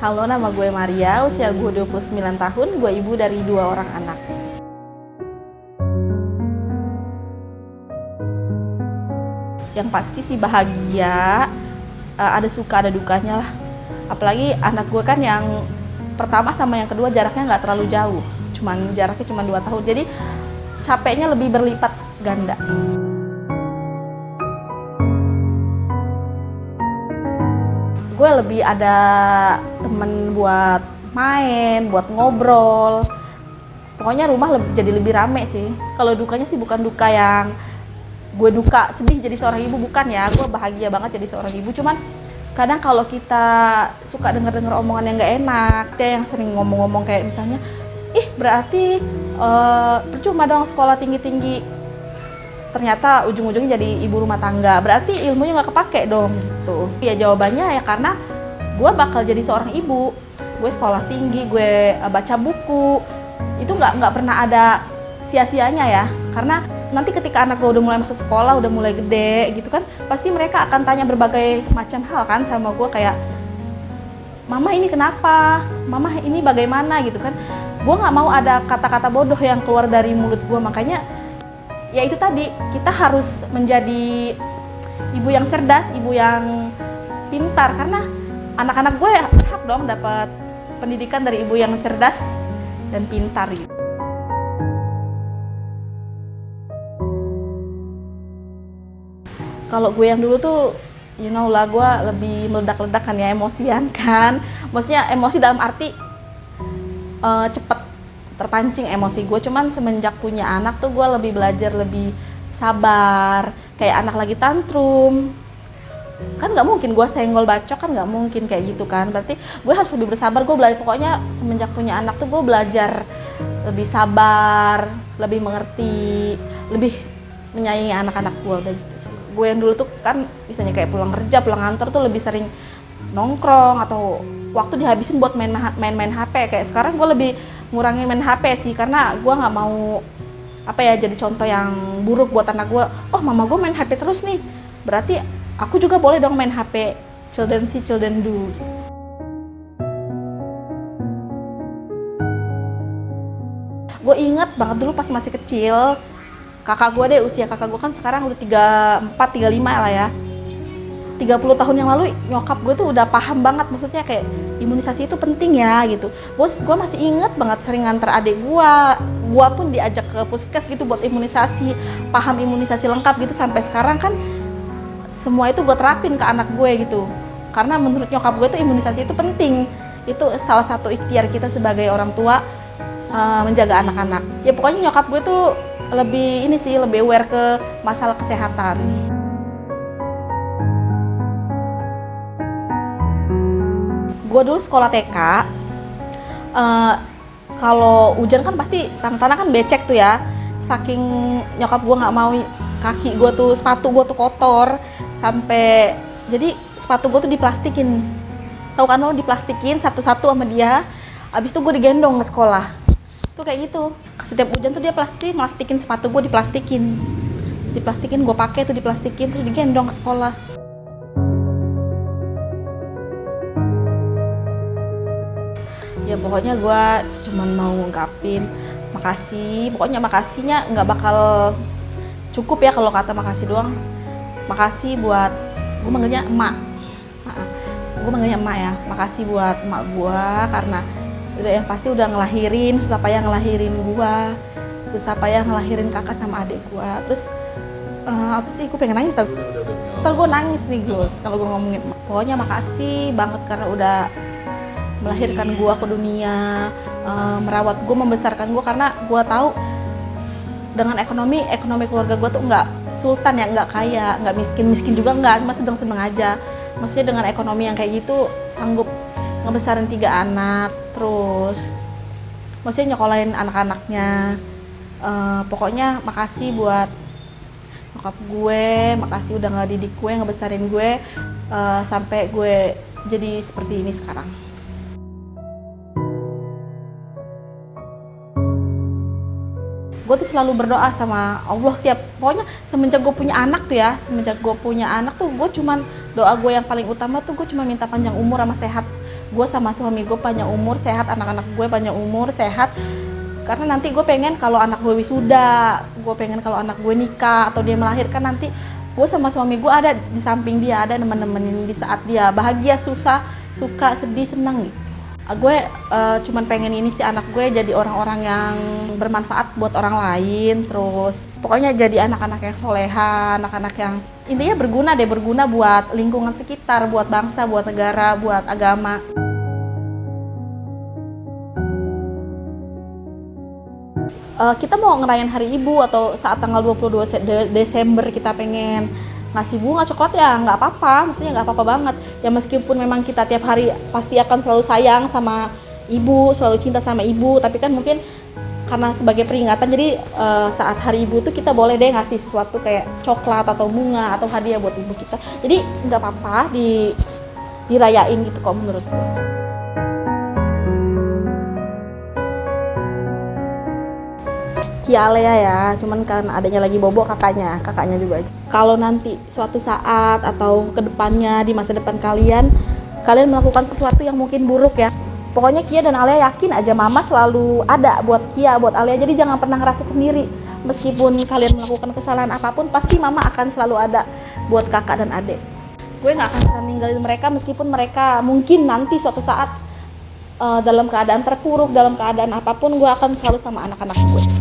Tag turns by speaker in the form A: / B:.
A: Halo, nama gue Maria, usia gue 29 tahun, gue ibu dari 2 orang anak. Yang pasti sih bahagia, ada suka ada dukanya lah. Apalagi anak gue kan yang pertama sama yang kedua jaraknya nggak terlalu jauh, jaraknya cuma 2 tahun, jadi capeknya lebih berlipat ganda. Gue lebih ada temen buat main, buat ngobrol. Pokoknya rumah jadi lebih rame sih. Kalau dukanya sih bukan duka yang gue duka sedih jadi seorang ibu, bukan ya. Gue bahagia banget jadi seorang ibu. Cuman kadang kalau kita suka denger omongan yang gak enak, kayak yang sering ngomong-ngomong kayak misalnya, ih berarti percuma dong sekolah tinggi-tinggi. Ternyata ujung-ujungnya jadi ibu rumah tangga, berarti ilmunya nggak kepake dong gitu. Ya jawabannya ya karena gue bakal jadi seorang ibu, gue sekolah tinggi, gue baca buku, itu nggak pernah ada sia-sianya ya. Karena nanti ketika anak gue udah mulai masuk sekolah, udah mulai gede gitu kan, pasti mereka akan tanya berbagai macam hal kan sama gue, kayak mama ini kenapa, mama ini bagaimana gitu kan. Gue nggak mau ada kata-kata bodoh yang keluar dari mulut gue, makanya ya itu tadi, kita harus menjadi ibu yang cerdas, ibu yang pintar, karena anak-anak gue berhak dong dapat pendidikan dari ibu yang cerdas dan pintar gitu. Kalau gue yang dulu tuh, you know lah, gue lebih meledak-ledak kan ya, emosian kan. Maksudnya emosi dalam arti cepet terpancing emosi gue. Cuman semenjak punya anak tuh gue lebih belajar lebih sabar. Kayak anak lagi tantrum, kan nggak mungkin gue senggol bacok, kan nggak mungkin kayak gitu kan. Berarti gue harus lebih bersabar. Gue belajar, pokoknya semenjak punya anak tuh gue belajar lebih sabar, lebih mengerti, lebih menyayangi anak-anak gue udah gitu. Gue yang dulu tuh kan misalnya kayak pulang kerja, pulang kantor tuh lebih sering nongkrong atau waktu dihabisin buat main HP. Kayak sekarang gue lebih ngurangin main HP sih, karena gue nggak mau jadi contoh yang buruk buat anak gue. Oh, mama gue main HP terus nih, berarti aku juga boleh dong main HP. Children see, children do. Gue inget banget dulu pas masih kecil, kakak gue deh, usia kakak gue kan sekarang udah 34, 35 lah ya. 30 tahun yang lalu nyokap gue tuh udah paham banget, maksudnya kayak imunisasi itu penting ya gitu. Gue masih inget banget sering nganter adik gue pun diajak ke puskes gitu buat imunisasi, paham imunisasi lengkap gitu. Sampai sekarang kan semua itu gue terapin ke anak gue gitu, karena menurut nyokap gue tuh imunisasi itu penting. Itu salah satu ikhtiar kita sebagai orang tua, menjaga anak-anak. Ya pokoknya nyokap gue tuh lebih lebih aware ke masalah kesehatan. Gue dulu sekolah TK, kalau hujan kan pasti tanah-tanah kan becek tuh ya. Saking nyokap gue nggak mau kaki gue tuh, sepatu gue tuh kotor, sampai jadi sepatu gue tuh diplastikin. Tahu kan lo, diplastikin satu-satu sama dia. Abis itu gue digendong ke sekolah. Tuh kayak gitu. Setiap hujan tuh dia plastikin sepatu gue, diplastikin gue pakai tuh, diplastikin terus digendong ke sekolah. Ya pokoknya gue cuman mau ngungkapin makasih. Pokoknya makasihnya nggak bakal cukup ya kalau kata makasih doang. Makasih buat, gue manggilnya emak. Gue manggilnya emak ya. Makasih buat emak gue, karena yang pasti udah ngelahirin, susah payah ngelahirin gue, susah payah ngelahirin kakak sama adik gue. Terus apa sih, gue pengen nangis tau. Ntar gue nangis nih Gus kalau gue ngomongin emak. Pokoknya makasih banget karena udah melahirkan gue ke dunia, merawat gue, membesarkan gue. Karena gue tahu dengan ekonomi keluarga gue tuh nggak sultan ya, nggak kaya, nggak miskin juga nggak, cuma sedang aja. Maksudnya dengan ekonomi yang kayak gitu sanggup ngebesarin 3 anak, terus maksudnya nyekolahin anak-anaknya. Pokoknya makasih buat nyokap gue, makasih udah ngedidik gue, ngebesarin gue, sampai gue jadi seperti ini sekarang. Gue tuh selalu berdoa sama Allah pokoknya semenjak gue punya anak tuh gue cuman doa gue yang paling utama tuh gue cuma minta panjang umur sama sehat gue sama suami gue panjang umur, sehat, anak-anak gue panjang umur, sehat. Karena nanti gue pengen kalau anak gue wisuda, gue pengen kalau anak gue nikah atau dia melahirkan, nanti gue sama suami gue ada di samping dia, ada nemenin di saat dia bahagia, susah, suka, sedih, senang gitu. Gue cuman pengen ini sih, anak gue jadi orang-orang yang bermanfaat buat orang lain, terus pokoknya jadi anak-anak yang soleha, anak-anak yang intinya berguna buat lingkungan sekitar, buat bangsa, buat negara, buat agama. Kita mau ngerayain Hari Ibu atau saat tanggal 22 Desember kita pengen ngasih bunga coklat, ya nggak apa-apa, maksudnya nggak apa-apa banget. Ya meskipun memang kita tiap hari pasti akan selalu sayang sama ibu, selalu cinta sama ibu, tapi kan mungkin karena sebagai peringatan, jadi saat Hari Ibu tuh kita boleh deh ngasih sesuatu kayak coklat atau bunga atau hadiah buat ibu kita. Jadi nggak apa-apa dirayain gitu kok menurut gue. Kia Alea ya, cuman kan adanya lagi bobo kakaknya juga aja. Kalau nanti suatu saat atau kedepannya di masa depan kalian melakukan sesuatu yang mungkin buruk ya, pokoknya Kia dan Alea yakin aja mama selalu ada buat Kia, buat Alea. Jadi jangan pernah ngerasa sendiri, meskipun kalian melakukan kesalahan apapun, pasti mama akan selalu ada buat kakak dan adik. Gue nggak akan pernah ninggalin mereka meskipun mereka mungkin nanti suatu saat dalam keadaan terpuruk, dalam keadaan apapun, gue akan selalu sama anak-anak gue.